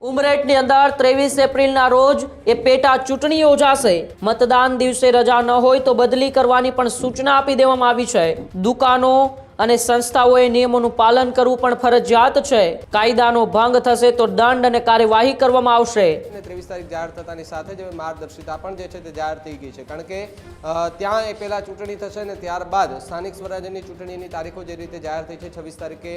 ઉમરેઠની અંદર 23 એપ્રિલના રોજ એ પેટા ચૂંટણી યોજાશે। મતદાન દિવસે રજા ન હોય તો બદલી કરવાની પણ સૂચના આપી દેવામાં આવી છે। દુકાનો અને સંસ્થાઓએ નિયમોનું પાલન કરવું પણ ફરજિયાત છે। કાયદાનો ભંગ થશે તો દંડ અને કાર્યવાહી કરવામાં આવશે। 23 તારીખ જાહેર થતાની સાથે જ માર્ગદર્શિકા પણ જે છે તે જાહેર થઈ ગઈ છે, કારણ કે ત્યાં એ પહેલા ચૂંટણી થશે ને ત્યારબાદ સ્થાનિક સ્વરાજ્યની ચૂંટણીની તારીખો જે રીતે જાહેર થઈ છે 26 તારીખે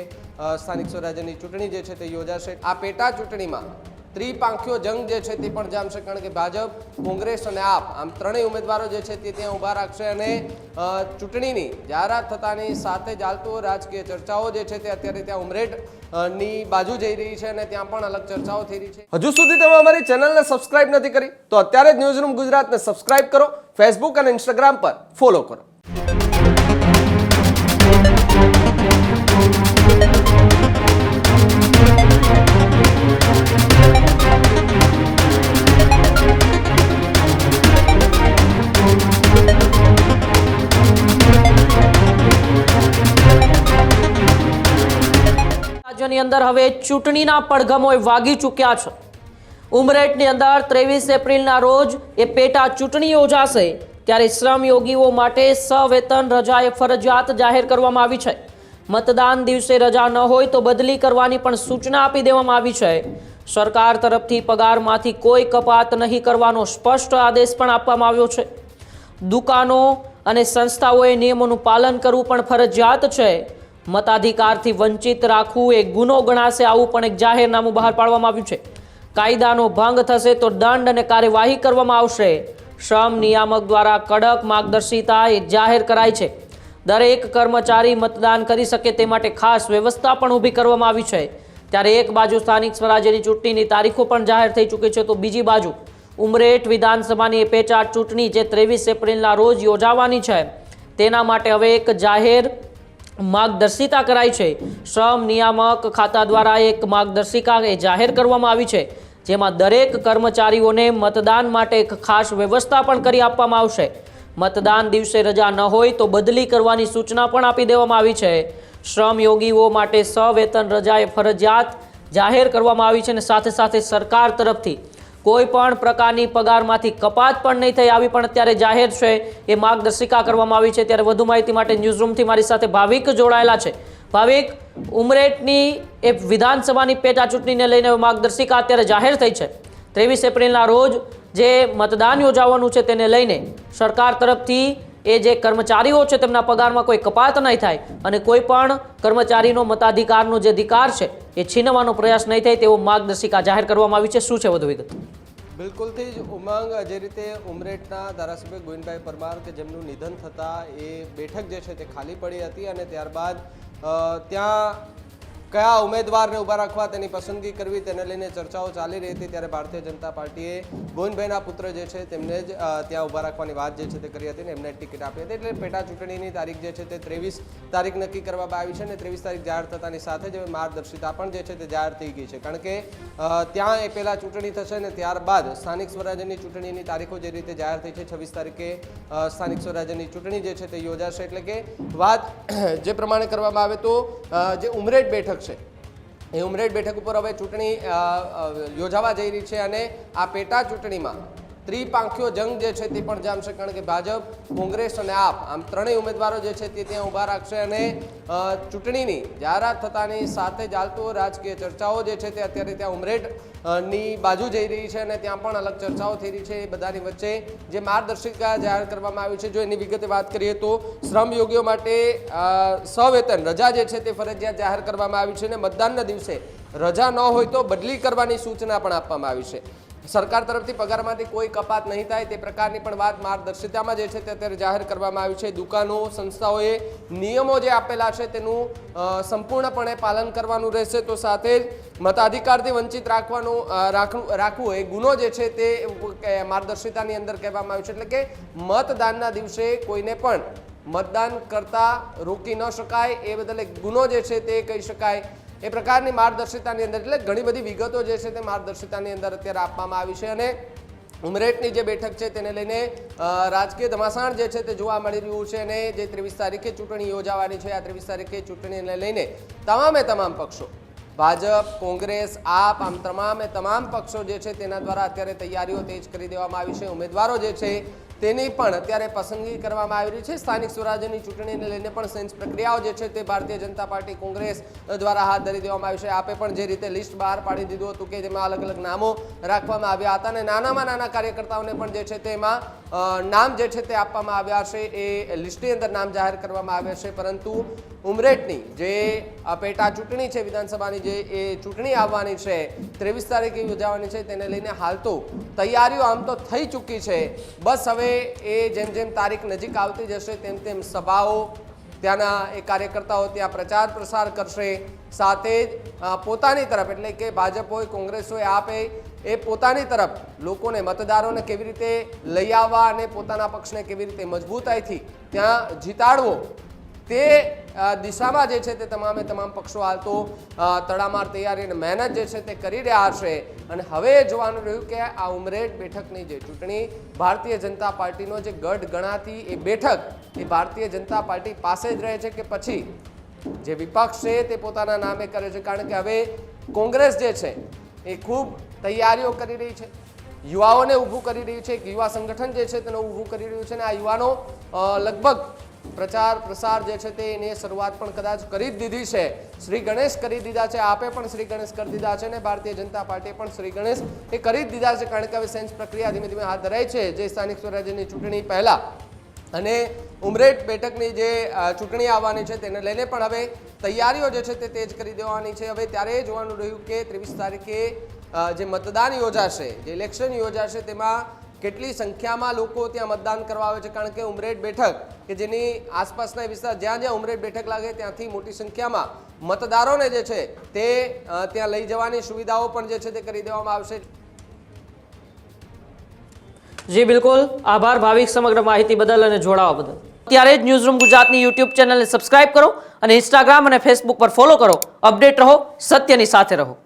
સ્થાનિક સ્વરાજ્યની ચૂંટણી જે છે તે યોજાશે। આ પેટા ચૂંટણીમાં ત્રિપાંખીયો જંગ જે છે તે પણ જામશે, કારણ કે ભાજપ, કોંગ્રેસ અને આપ આમ ત્રણેય ઉમેદવારો જે છે તે ત્યાં ઊભા રાખશે અને ચૂંટણીની જાહેરાત થતાની સાથે જ હાલતો રાજકીય ચર્ચાઓ જે છે તે અત્યારે ત્યાં ઉમરેઠ ની બાજુ જઈ રહી છે અને ત્યાં પણ અલગ ચર્ચાઓ થઈ રહી છે। હજુ સુધી તમે અમારી ચેનલને સબસ્ક્રાઇબ નથી કરી તો અત્યારે જ ન્યૂઝરૂમ ગુજરાતને સબસ્ક્રાઇબ કરો, ફેસબુક અને ઇન્સ્ટાગ્રામ પર ફોલો કરો। રાજ્યની અંદર હવે ચૂંટણીના પડઘમો વાગી ચૂક્યા છે। ઉમરેઠની અંદર 23 એપ્રિલના રોજ એ પેટા ચૂંટણી યોજાશે, ત્યારે શ્રમયોગીઓ માટે સવેતન રજા એ ફરજિયાત જાહેર કરવામાં આવી છે। મતદાન દિવસે રજા ન હોય તો બદલી કરવાની પણ સૂચના આપી દેવામાં આવી છે। સરકાર તરફથી પગારમાંથી કોઈ કપાત નહીં કરવાનો સ્પષ્ટ આદેશ પણ આપવામાં આવ્યો છે। દુકાનો અને સંસ્થાઓએ નિયમોનું પાલન કરવું પણ ફરજિયાત છે। મતાધિકારથી વંચિત રાખવું એ ગુનો ગણાશે, આવું પણ એક જાહેરનામું બહાર પાડવામાં આવ્યું છે। કાયદાનો ભંગ થશે તો દંડ અને કાર્યવાહી કરવામાં આવશે। શ્રમ નિયામક દ્વારા કડક માર્ગદર્શિકા જાહેર કરાઈ છે। દરેક કર્મચારી મતદાન કરી શકે તે માટે ખાસ વ્યવસ્થા પણ ઊભી કરવામાં આવી છે। ત્યારે એક બાજુ સ્થાનિક સ્વરાજ્યની ચૂંટણીની તારીખો પણ જાહેર થઈ ચૂકી છે, તો બીજી બાજુ ઉમરેઠ વિધાનસભાની પેટા ચૂંટણી જે 23 એપ્રિલના રોજ યોજાવાની છે તેના માટે હવે એક જાહેર માર્ગદર્શિકા કરાઈ છે। શ્રમ નિયામક ખાતા દ્વારા એક માર્ગદર્શિકા જાહેર કરવામાં આવી છે, જેમાં દરેક કર્મચારીઓને મતદાન માટે એક ખાસ વ્યવસ્થા પણ કરી આપવામાં આવશે। મતદાન દિવસે રજા ન હોય તો બદલી કરવાની સૂચના પણ આપી દેવામાં આવી છે। શ્રમયોગીઓ માટે સવેતન રજા એ ફરજિયાત જાહેર કરવામાં આવી છે અને સાથે સાથે સરકાર તરફથી કોઈ પણ પ્રકારની પગારમાંથી કપાત પણ નહીં થાય, આવી પણ અત્યારે જાહેર છે એ માર્ગદર્શિકા કરવામાં આવી છે। ત્યારે વધુ માહિતી માટે ન્યૂઝરૂમથી મારી સાથે ભાવિક જોડાયેલા છે। ભાવિક, ઉમરેઠની એ વિધાનસભાની પેટા ચૂંટણીને લઈને માર્ગદર્શિકા અત્યારે જાહેર થઈ છે। 23 એપ્રિલના રોજ જે મતદાન યોજાવાનું છે તેને લઈને સરકાર તરફથી એ જે કર્મચારીઓ છે તેમના પગારમાં કોઈ કપાત નહીં થાય અને કોઈ પણ કર્મચારીનો મતાધિકારનો જે અધિકાર છે એ છીનવાનો પ્રયાસ નહીં થાય તેવો માર્ગદર્શિકા જાહેર કરવામાં આવી છે। શું છે વધુ વિગત? બિલકુલથી જ ઉમંગ, જે રીતે ઉમરેઠના ધારાસભ્ય ગોવિંદભાઈ પરમાર કે જેમનું નિધન થતાં એ બેઠક જે છે તે ખાલી પડી હતી અને ત્યારબાદ ત્યાં કયા ઉમેદવારને ઊભા રાખવા તેની પસંદગી કરવી તેને લઈને ચર્ચાઓ ચાલી રહી હતી। ત્યારે ભારતીય જનતા પાર્ટીએ ગોવિંદભાઈના પુત્ર જે છે તેમને જ ત્યાં ઊભા રાખવાની વાત જે છે તે કરી હતી અને એમને ટિકિટ આપી હતી। એટલે પેટા ચૂંટણીની તારીખ જે છે તે 23 તારીખ નક્કી કરવામાં આવી છે અને 23 તારીખ જાહેર થતાની સાથે જ માર્ગદર્શિકા પણ જે છે તે જાહેર થઈ ગઈ છે, કારણ કે ત્યાં એ પહેલા ચૂંટણી થશે ને ત્યારબાદ સ્થાનિક સ્વરાજ્યની ચૂંટણીની તારીખો જે રીતે જાહેર થઈ છે 26 તારીખે સ્થાનિક સ્વરાજ્યની ચૂંટણી જે છે તે યોજાશે। એટલે કે વાત જે પ્રમાણે કરવામાં આવે તો જે ઉમરેઠ બેઠક છે એ ઉમરેઠ બેઠક ઉપર હવે ચૂંટણી યોજાવા જઈ રહી છે અને આ પેટા ચૂંટણીમાં ત્રિપાંખીયો જંગ જે છે તે પણ જામશે, કારણ કે ભાજપ, કોંગ્રેસ અને આપ આમ ત્રણેય ઉમેદવારો જે છે તે ત્યાં ઊભા રાખશે અને ચૂંટણીની જાહેરાત થતાની સાથે જ હાલતો રાજકીય ચર્ચાઓ જે છે તે અત્યારે ત્યાં ઉમરેઠ ની બાજુ જઈ રહી છે અને ત્યાં પણ અલગ ચર્ચાઓ થઈ રહી છે। એ બધાની વચ્ચે જે માર્ગદર્શિકા જાહેર કરવામાં આવી છે, જો એની વિગતે વાત કરીએ તો શ્રમયોગીઓ માટે સવેતન રજા જે છે તે ફરજિયાત જાહેર કરવામાં આવી છે અને મતદાનના દિવસે રજા ન હોય તો બદલી કરવાની સૂચના પણ આપવામાં આવી છે। સરકાર તરફથી પગારમાંથી કોઈ કપાત નહીં થાય તે પ્રકારની પણ વાત માર્ગદર્શિકામાં જે છે તે અત્યારે જાહેર કરવામાં આવી છે। દુકાનો, સંસ્થાઓએ નિયમો જે આપેલા છે તેનું સંપૂર્ણપણે પાલન કરવાનું રહેશે, તો સાથે જ મતાધિકારથી વંચિત રાખવું એ ગુનો જે છે તે માર્ગદર્શિકાની અંદર કહેવામાં આવ્યું છે। એટલે કે મતદાનના દિવસે કોઈને પણ મતદાન કરતા રોકી ન શકાય, એ બદલે ગુનો જે છે તે કહી શકાય એ પ્રકારની માર્ગદર્શિકાની અંદર એટલે ઘણી બધી વિગતો જે છે તે માર્ગદર્શિકાની અંદર અત્યારે આપવામાં આવી છે। અને ઉમરેઠની જે બેઠક છે તેને લઈને રાજકીય ધમાસાણ જે છે તે જોવા મળી રહ્યું છે અને જે 23 તારીખે ચૂંટણી યોજાવાની છે, આ 23 તારીખે ચૂંટણીને લઈને તમામ પક્ષો ભાજપ, કોંગ્રેસ, આપ આમ તમામ પક્ષો જે છે તેના દ્વારા અત્યારે તૈયારીઓ તેજ કરી દેવામાં આવી છે. ઉમેદવારો જે છે તેની પણ અત્યારે પસંદગી કરવામાં આવી રહી છે. સ્થાનિક સ્વરાજ્યની ચૂંટણીને લઈને પણ સેન્સ પ્રક્રિયાઓ જે છે તે ભારતીય જનતા પાર્ટી, કોંગ્રેસ દ્વારા હાથ ધરી દેવામાં આવી છે. આપે પણ જે રીતે લિસ્ટ બહાર પાડી દીધું હતું કે જેમાં અલગ અલગ નામો રાખવામાં આવ્યા હતા અને નાનામાં નાના કાર્યકર્તાઓને પણ જે છે તેમાં નામ જે છે તે આપવામાં આવ્યા છે. એ લિસ્ટની અંદર નામ જાહેર કરવામાં આવ્યા છે. પરંતુ ઉમરેઠની જે પેટા ચૂંટણી છે, વિધાનસભાની જે એ ચૂંટણી આવવાની છે, 23 તારીખે યોજાવાની છે, તેને લઈને હાલ તો તૈયારીઓ આમ તો થઈ ચૂકી છે. બસ હવે એ જેમ જેમ તારીખ નજીક આવતી જશે તેમ તેમ સભાઓ, ત્યાંના એ કાર્યકર્તાઓ ત્યાં પ્રચાર પ્રસાર કરશે. સાથે જ પોતાની તરફ એટલે કે ભાજપ હોય, કોંગ્રેસ હોય, આપે એ પોતાની તરફ લોકોને, મતદારોને કેવી રીતે લઈ આવવા અને પોતાના પક્ષને કેવી રીતે મજબૂતાઈથી ત્યાં જીતાડવો તે દિશામાં જે છે તે તમામ પક્ષો હાલ તો તડામાર તૈયારી અને મહેનત જે છે તે કરી રહ્યા છે. અને હવે જોવાનું રહ્યું કે આ ઉમરેઠ બેઠકની જે ચૂંટણી ભારતીય જનતા પાર્ટીનો જે ગઢ ગણાતી એ બેઠક એ ભારતીય જનતા પાર્ટી પાસે જ રહે છે કે પછી જે વિપક્ષ છે તે પોતાના નામે કરે છે. કારણ કે હવે કોંગ્રેસ જે છે એ ખૂબ તૈયારીઓ કરી રહી છે, યુવાઓને ઊભું કરી રહ્યું છે, એક યુવા સંગઠન જે છે તેને ઊભું કરી રહ્યું છે અને આ યુવાનો લગભગ પ્રચાર પ્રસાર જે છે તેની શરૂઆત પણ કદાચ કરી જ દીધી છે. શ્રી ગણેશ કરી દીધા છે, આપે પણ શ્રી ગણેશ કરી દીધા છે અને ભારતીય જનતા પાર્ટીએ પણ શ્રી ગણેશ એ કરી જ દીધા છે. કારણ કે હવે સેન્સ પ્રક્રિયા ધીમે ધીમે હાથ ધરાય છે જે સ્થાનિક સ્વરાજ્યની ચૂંટણી પહેલા અને ઉમરેઠ બેઠકની જે ચૂંટણી આવવાની છે તેને લઈને પણ હવે તૈયારીઓ જે છે તે તેજ કરી દેવાની છે. હવે ત્યારે જોવાનું રહ્યું કે 23 તારીખે જે મતદાન યોજાશે, જે ઇલેક્શન યોજાશે, તેમાં કેટલી સંખ્યામાં લોકો ત્યાં મતદાન કરવા આવે છે. કારણ કે ઉમરેઠ બેઠક કે જેની આસપાસના વિસ્તાર જ્યાં જ્યાં ઉમરેઠ બેઠક લાગે ત્યાંથી મોટી સંખ્યામાં મતદારોને જે છે તે ત્યાં લઈ જવાની સુવિધાઓ પણ જે છે તે કરી દેવામાં આવશે. જી બિલકુલ, આભાર ભાવિક સમગ્ર માહિતી બદલ અને જોડાવા બદલ. ત્યારે જ ન્યૂઝરૂમ ગુજરાતની યુટ્યુબ ચેનલને સબસ્ક્રાઇબ કરો અને ઇન્સ્ટાગ્રામ અને ફેસબુક પર ફોલો કરો. અપડેટ રહો, સત્યની સાથે રહો.